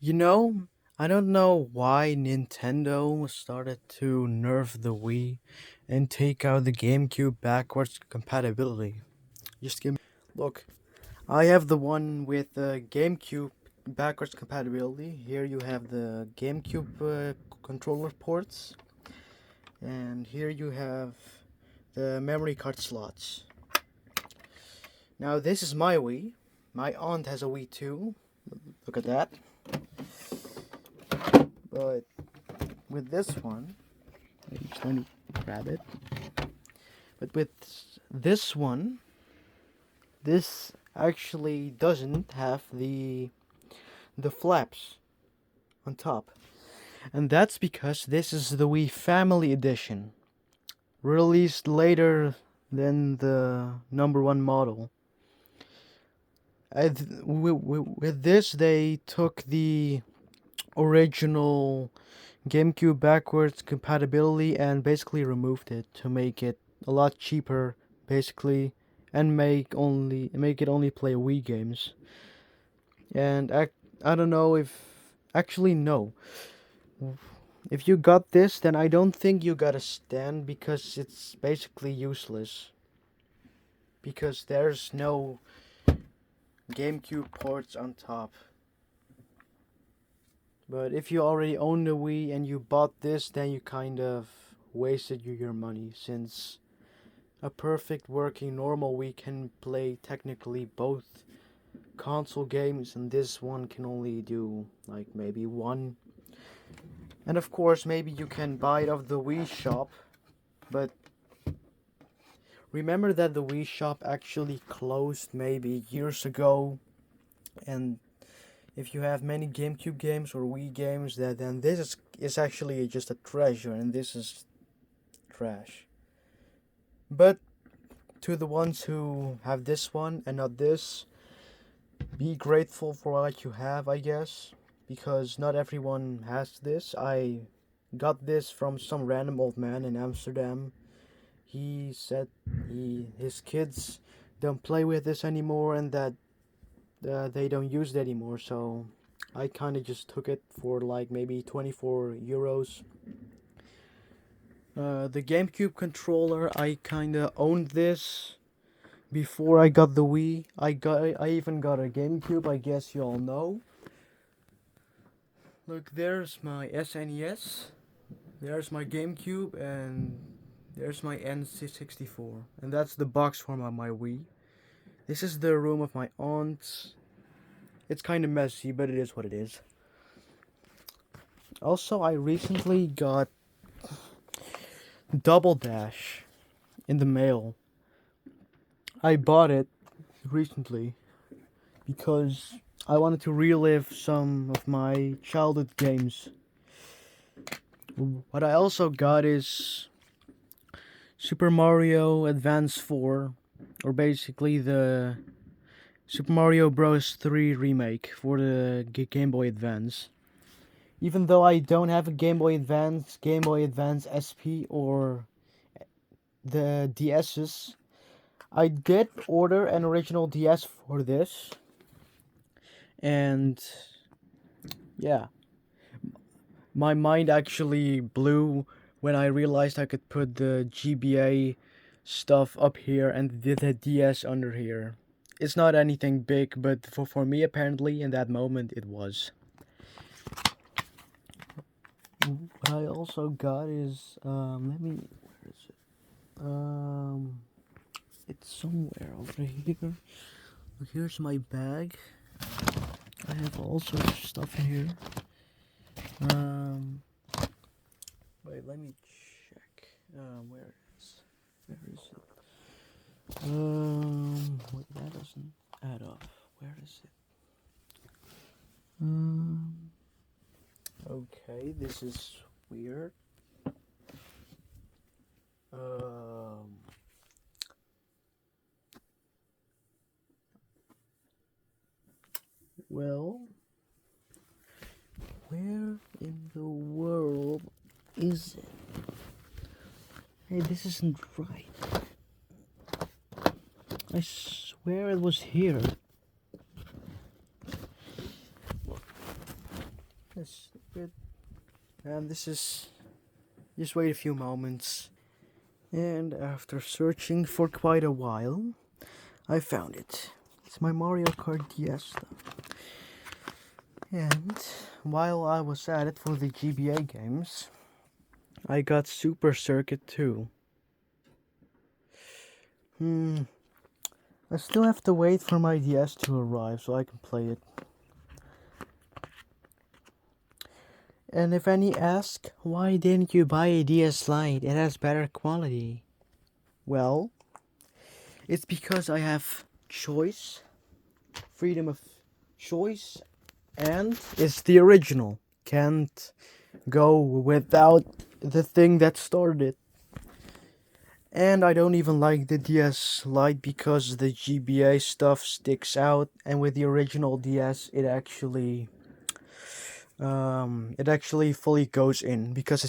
You know, I don't know why Nintendo started to nerf the Wii and take out the GameCube backwards compatibility. Just give me. Look, I have the one with the GameCube backwards compatibility. Here you have the GameCube controller ports, and here you have the memory card slots. Now, this is my Wii. My aunt has a Wii too. Look at that. But with this one, just let me grab it. But with this one, this actually doesn't have the flaps on top. And that's because this is the Wii Family Edition, released later than the number one model. With this, they took the original GameCube backwards compatibility and basically removed it to make it a lot cheaper, basically, and make it only play Wii games. And I don't know if actually no. If you got this, then I don't think you got a stand because it's basically useless. Because there's no GameCube ports on top. But if you already own the Wii and you bought this, then you kind of wasted your money since a perfect working normal Wii can play technically both console games and this one can only do like maybe one. And of course, maybe you can buy it off the Wii shop, but remember that the Wii shop actually closed maybe years ago, and if you have many GameCube games or Wii games, then this is actually just a treasure, and this is trash. But to the ones who have this one and not this, be grateful for what you have, I guess, because not everyone has this. I got this from some random old man in Amsterdam. He said his kids don't play with this anymore and that they don't use it anymore. So I kind of just took it for like maybe 24 euros. The GameCube controller, I kind of owned this before I got the Wii. I even got a GameCube. I guess you all know. Look, there's my SNES. There's my GameCube, and there's my N64, and that's the box for my Wii. This is the room of my aunt. It's kind of messy, but it is what it is. Also, I recently got Double Dash in the mail. I bought it recently because I wanted to relive some of my childhood games. What I also got is Super Mario Advance 4, or basically the Super Mario Bros. 3 remake for the Game Boy Advance. Even though I don't have a Game Boy Advance, Game Boy Advance SP, or the DS's, I did order an original DS for this. And yeah, my mind actually blew when I realized I could put the GBA stuff up here and the DS under here. It's not anything big, but for me, apparently, in that moment, it was. What I also got is, where is it? It's somewhere over here. Look, here's my bag. I have all sorts of stuff in here. Um, Wait, let me check. Where it is? Where is it? Wait, that doesn't add up. Where is it? Okay, this is weird. Um, well, where in the world is it? Hey, this isn't right. I swear it was here. Yes, good. And this is just wait a few moments. And after searching for quite a while, I found it. It's my Mario Kart DS stuff. And while I was at it for the GBA games, I got Super Circuit 2. I still have to wait for my DS to arrive so I can play it. And if any ask, why didn't you buy a DS Lite? It has better quality. Well, it's because I have choice, freedom of choice, and it's the original. Can't go without the thing that started it. And I don't even like the DS Lite because the GBA stuff sticks out, and with the original DS, it actually fully goes in because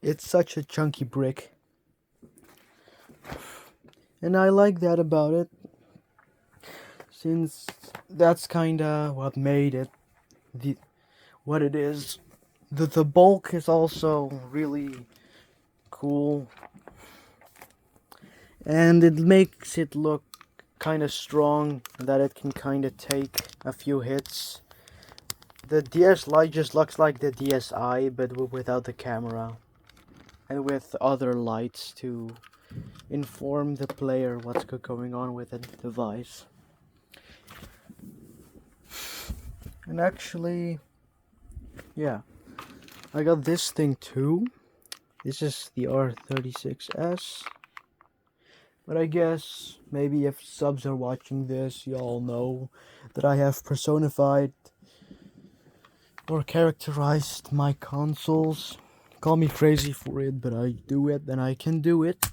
it's such a chunky brick. And I like that about it, since that's kinda what made it what it is. The bulk is also really cool, and it makes it look kind of strong, that it can kind of take a few hits. The DS Lite just looks like the DSi, but without the camera, and with other lights to inform the player what's going on with the device. And actually, yeah, I got this thing too. This is the R36S. But I guess maybe if subs are watching this, y'all know that I have personified or characterized my consoles. Call me crazy for it, but I do it and I can do it.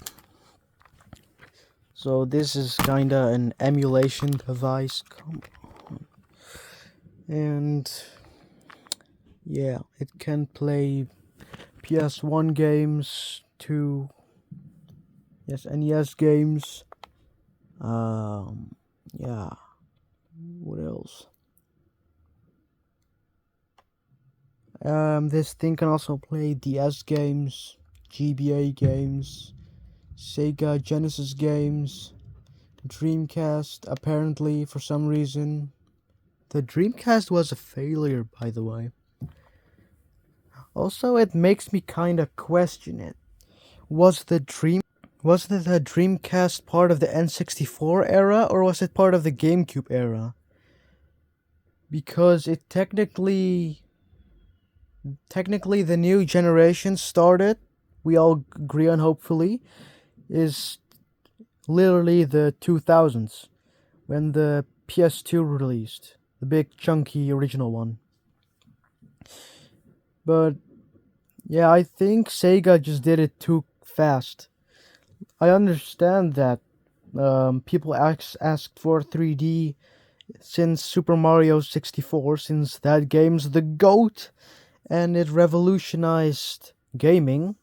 So this is kinda an emulation device. Come on. And yeah, it can play PS1 games to NES games. Yeah. What else? This thing can also play DS games, GBA games, Sega Genesis games, Dreamcast, apparently, for some reason. The Dreamcast was a failure, by the way. Also, it makes me kinda question it. Was the Dreamcast part of the N64 era, or was it part of the GameCube era? Because it technically the new generation started, we all agree on, hopefully, is literally the 2000s, when the PS2 released, the big chunky original one. But yeah, I think Sega just did it too fast. I understand that people asked for 3D since Super Mario 64, since that game's the GOAT and it revolutionized gaming.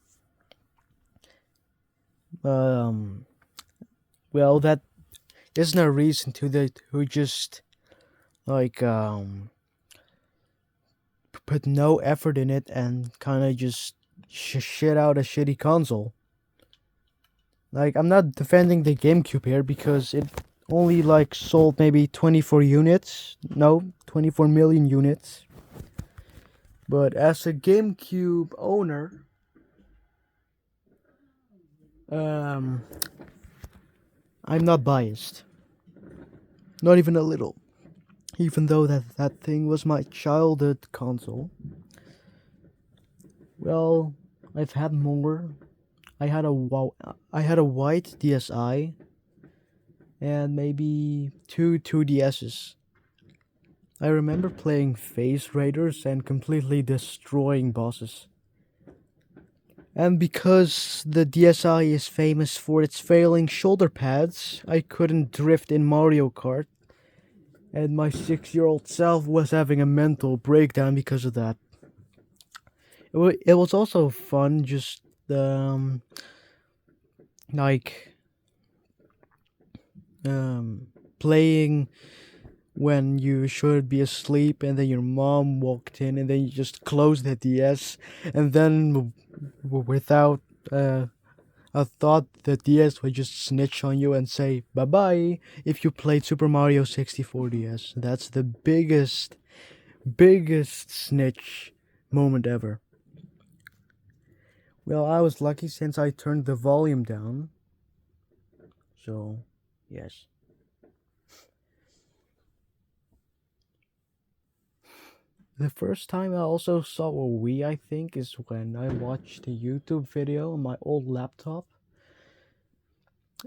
Well, that isn't a reason to just like put no effort in it and kind of just shit out a shitty console. Like, I'm not defending the GameCube here because it only like sold maybe 24 units. No, 24 million units. But as a GameCube owner, I'm not biased. Not even a little. Even though that thing was my childhood console. Well, I've had more. I had a white DSi and maybe two 2DSs. I remember playing Phase Raiders and completely destroying bosses. And because the DSi is famous for its failing shoulder pads, I couldn't drift in Mario Kart. And my 6-year-old self was having a mental breakdown because of that. It was also fun, just like playing when you should be asleep and then your mom walked in and then you just closed the DS and then without a thought the DS would just snitch on you and say bye bye if you played Super Mario 64 DS. That's the biggest snitch moment ever. Well, I was lucky since I turned the volume down. So, yes. The first time I also saw a Wii, I think, is when I watched a YouTube video on my old laptop.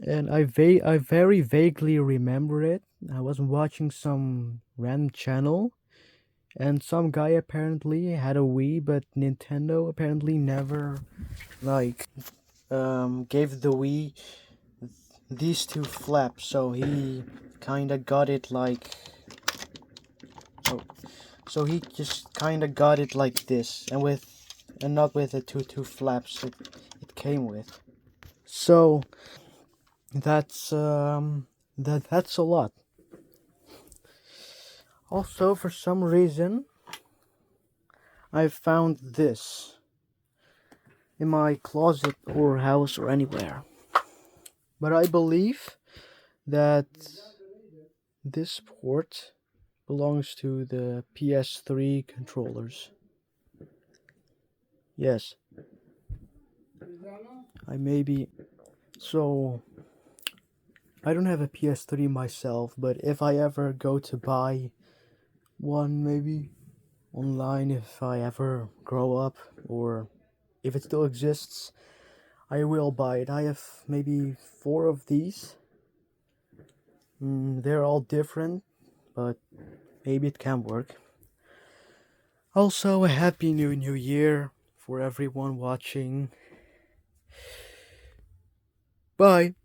And I very vaguely remember it. I was watching some random channel, and some guy apparently had a Wii, but Nintendo apparently never, like, gave the Wii these two flaps, so he kinda got it like... So he just kind of got it like this, and not with the two flaps it came with. So that's that's a lot. Also, for some reason, I found this in my closet or house or anywhere. But I believe that this port belongs to the PS3 controllers. Yes. So I don't have a PS3 myself, but if I ever go to buy one, maybe online, if I ever grow up, or if it still exists, I will buy it. I have maybe 4 of these. They're all different, but maybe it can work. Also, a happy new year for everyone watching. Bye.